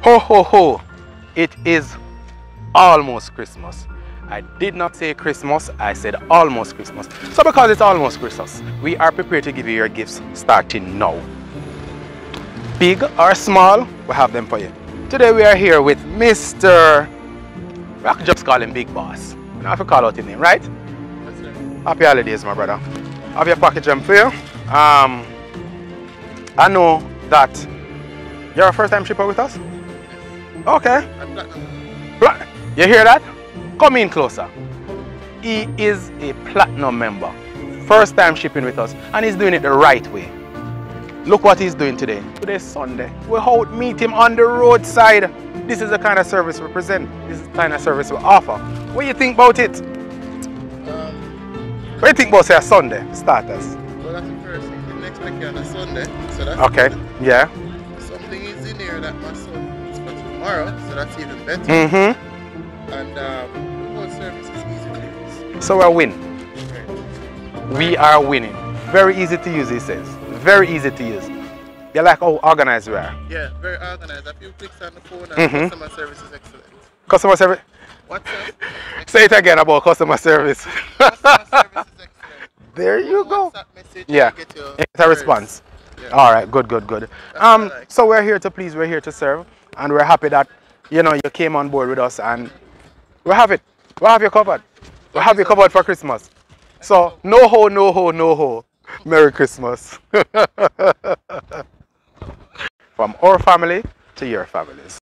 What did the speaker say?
Ho ho ho! It is almost Christmas. I did not say Christmas, I said almost Christmas. So because it's almost Christmas, we are prepared to give you your gifts starting now. Big or small, we have them for you. Today we are here with Mr. I can just call him Big Boss. You don't have to call out his name, right? Yes, sir. Happy holidays, my brother. I have your package for you. I know that you're a first time shipper with us? Okay. I'm platinum. You hear that? Come in closer. He is a platinum member. First time shipping with us, and he's doing it the right way. Look what he's doing today. Today's Sunday. We'll out meet him on the roadside. This is the kind of service we present. This is the kind of service we offer. What do you think about it? What do you think about say a Sunday starters? Well, that's the first thing. Didn't expect you on a Sunday, so that's Okay. good. Yeah. Something is in here that my son is for tomorrow, so that's even better. Mm-hmm. And the whole service is easy to use. So we're winning. Right. We are winning. Very easy to use, he says. Very easy to use. You like how organized we are. Yeah, very organized. A few clicks on the phone and customer service is excellent. Customer service. What's up? Say it again about customer service. Customer service is excellent. There you go. WhatsApp message, Yeah. you get your It's a response. Yeah. All right, good, good, good. That's what I like. So we're here to please, we're here to serve, and we're happy that you came on board with us, and we have it. We have you covered. We have you covered for Christmas. So no ho, no ho, no ho. Merry Christmas. From our family to your families.